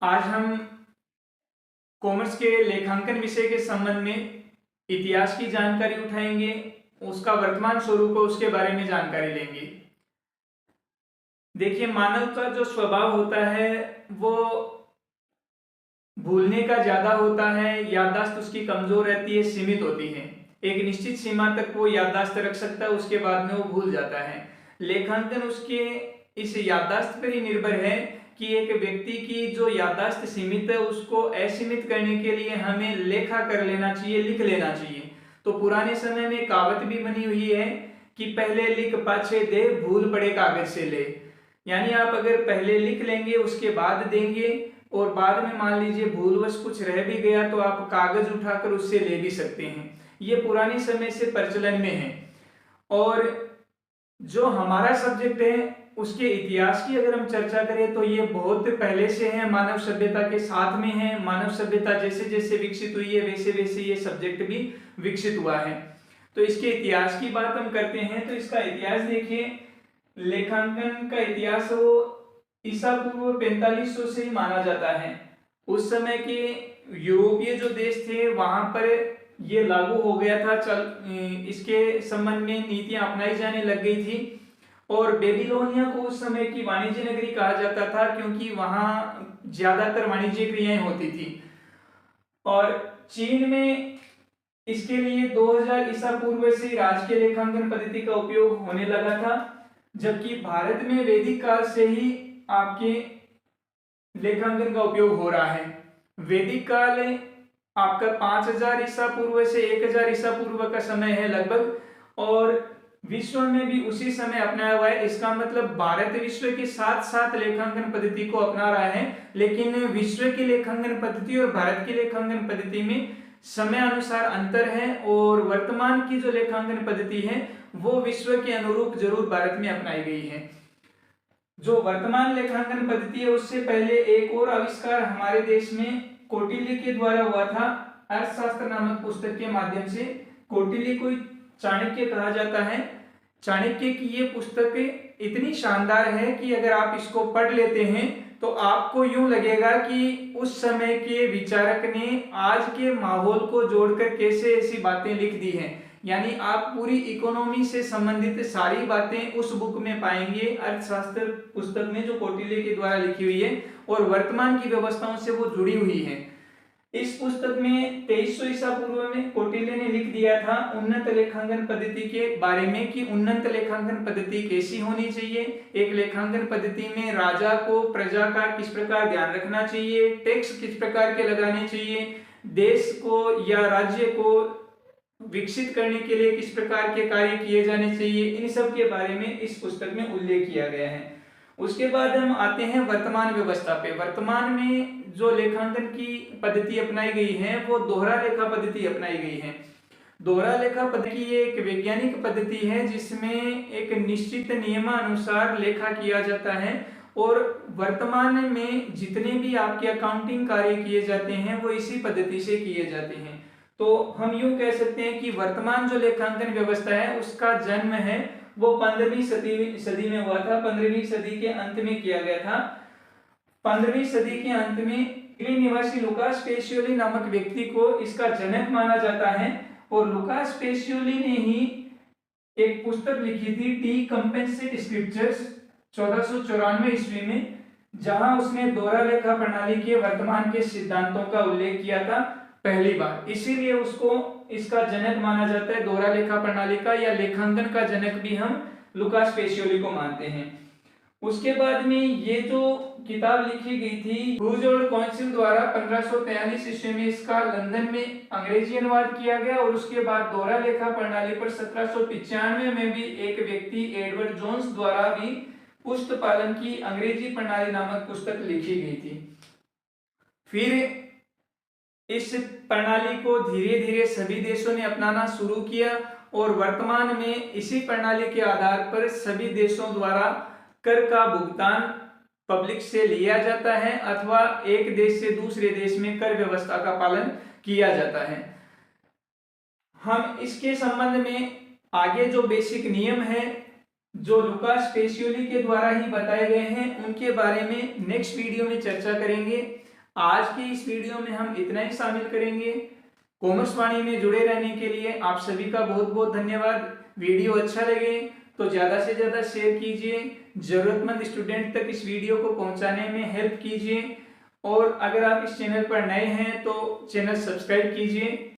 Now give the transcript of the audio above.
आज हम कॉमर्स के लेखांकन विषय के संबंध में इतिहास की जानकारी उठाएंगे, उसका वर्तमान स्वरूप है उसके बारे में जानकारी लेंगे। देखिए, मानव का जो स्वभाव होता है वो भूलने का ज्यादा होता है, याददाश्त उसकी कमजोर रहती है, सीमित होती है। एक निश्चित सीमा तक वो याददाश्त रख सकता है, उसके बाद में वो भूल जाता है। लेखांकन उसके इस याददाश्त पर ही निर्भर है कि एक व्यक्ति की जो याददाश्त सीमित है उसको असीमित करने के लिए हमें लेखा कर लेना चाहिए, लिख लेना चाहिए। तो पुराने समय में कहावत भी बनी हुई है कि पहले लिख पाछे दे, भूल पड़े कागज से ले। यानी आप अगर पहले लिख लेंगे उसके बाद देंगे और बाद में मान लीजिए भूलवश कुछ रह भी गया तो आप कागज उठाकर उससे ले भी सकते हैं। ये पुराने समय से प्रचलन में है। और जो हमारा सब्जेक्ट है उसके इतिहास की अगर हम चर्चा करें तो ये बहुत पहले से है, मानव सभ्यता के साथ में है। मानव सभ्यता जैसे जैसे विकसित हुई है वैसे वैसे ये सब्जेक्ट भी विकसित हुआ है। तो इसके इतिहास की बात हम करते हैं तो इसका इतिहास देखिए, लेखांकन का इतिहास वो ईसा पूर्व 4500 से ही माना जाता है। उस समय के यूरोपीय जो देश थे वहां पर ये लागू हो गया था। इसके संबंध में नीतियां अपनाई जाने लग गई थी। और बेबीलोनिया को उस समय की वाणिज्य नगरी कहा जाता था क्योंकि वहां ज्यादातर वाणिज्य क्रियाएं होती थी। और चीन में इसके लिए 2000 ईसा पूर्व से राजकीय लेखांकन पद्धति का उपयोग होने लगा था, जबकि भारत में वैदिक काल से ही आपके लेखांकन का उपयोग हो रहा है। वैदिक काल आपका 5000 ईसा पूर्व से 1000 ईसा पूर्व का समय है लगभग, और विश्व में भी उसी समय अपनाया हुआ है। इसका मतलब भारत विश्व के साथ साथ लेखांकन पद्धति को अपना रहा है, लेकिन विश्व की लेखांकन पद्धति और भारत की लेखांकन पद्धति में समय अनुसार अंतर है। और वर्तमान की जो लेखांकन पद्धति है वो विश्व के अनुरूप जरूर भारत में अपनाई गई है। जो वर्तमान लेखांकन पद्धति है उससे पहले एक और आविष्कार हमारे देश में कौटिल्य के द्वारा हुआ था, अर्थशास्त्र नामक पुस्तक के माध्यम से। कौटिल्य को चाणक्य कहा जाता है। चाणक्य की ये पुस्तक इतनी शानदार है कि अगर आप इसको पढ़ लेते हैं तो आपको यूं लगेगा कि उस समय के विचारक ने आज के माहौल को जोड़कर कैसे ऐसी बातें लिख दी हैं। यानी आप पूरी इकोनॉमी से संबंधित सारी बातें उस बुक में पाएंगे, अर्थशास्त्र पुस्तक में जो कौटिल्य के द्वारा लिखी हुई है और वर्तमान की व्यवस्थाओं से वो जुड़ी हुई है। इस पुस्तक में 2300 ईसा पूर्व में कौटिल्य ने लिख दिया था उन्नत लेखांकन पद्धति के बारे में कि उन्नत लेखांकन पद्धति कैसी होनी चाहिए। एक लेखांकन पद्धति में राजा को प्रजा का किस प्रकार ध्यान रखना चाहिए, टैक्स किस प्रकार के लगाने चाहिए, देश को या राज्य को विकसित करने के लिए किस प्रकार के कार्य किए जाने चाहिए, इन सब के बारे में इस पुस्तक में उल्लेख किया गया है। उसके बाद हम आते हैं वर्तमान व्यवस्था पे। वर्तमान में जो लेखांकन की पद्धति अपनाई गई है वो दोहरा लेखा पद्धति अपनाई गई है। दोहरा लेखा पद्धति एक वैज्ञानिक पद्धति है जिसमें एक निश्चित नियमानुसार लेखा किया जाता है और वर्तमान में जितने भी आपके अकाउंटिंग कार्य किए जाते हैं वो इसी पद्धति से किए जाते हैं। तो हम यूं कह सकते हैं कि वर्तमान जो लेखांकन व्यवस्था है उसका जन्म है वो 15वीं सदी में हुआ था। 15वीं सदी के अंत में किया गया था। 15वीं सदी के अंत में इटली निवासी लुकास पेसियोली नामक व्यक्ति को इसका जनक माना जाता है। और लुकास पेसियोली ने ही एक पुस्तक लिखी थी डी कंपेंसेट स्क्रिप्चर्स 1494 ईस्वी में, जहां उसने दोहरा लेखा प्रणाली के वर्तमान के सिद्धांतों का उल्लेख किया था पहली बार। इसीलिए उसको इसका जनक माना जाता है दोहरा लेखा प्रणाली का, या लेखांकन का जनक भी हम लुकास पेसियोली को मानते हैं। उसके बाद में ये जो किताब लिखी गई थी हूजोल्ड काउंसिल द्वारा 1543 ईस्वी में, इसका लंदन में अंग्रेजी अनुवाद किया गया। और उसके बाद दोहरा लेखा प्रणाली पर 1795 में भी एक व्यक्ति एडवर्ड जोन्स द्वारा भी पुस्त पालन की अंग्रेजी प्रणाली नामक पुस्तक लिखी गई थी। फिर इस प्रणाली को धीरे धीरे सभी देशों ने अपनाना शुरू किया और वर्तमान में इसी प्रणाली के आधार पर सभी देशों द्वारा कर का भुगतान पब्लिक से लिया जाता है अथवा एक देश से दूसरे देश में कर व्यवस्था का पालन किया जाता है। हम इसके संबंध में आगे जो बेसिक नियम है जो लुकास पेसियोली के द्वारा ही बताए गए हैं उनके बारे में नेक्स्ट वीडियो में चर्चा करेंगे। आज की इस वीडियो में हम इतना ही शामिल करेंगे। कॉमर्स वाणी में जुड़े रहने के लिए आप सभी का बहुत बहुत धन्यवाद। वीडियो अच्छा लगे तो ज़्यादा से ज़्यादा शेयर कीजिए, ज़रूरतमंद स्टूडेंट तक इस वीडियो को पहुंचाने में हेल्प कीजिए। और अगर आप इस चैनल पर नए हैं तो चैनल सब्सक्राइब कीजिए।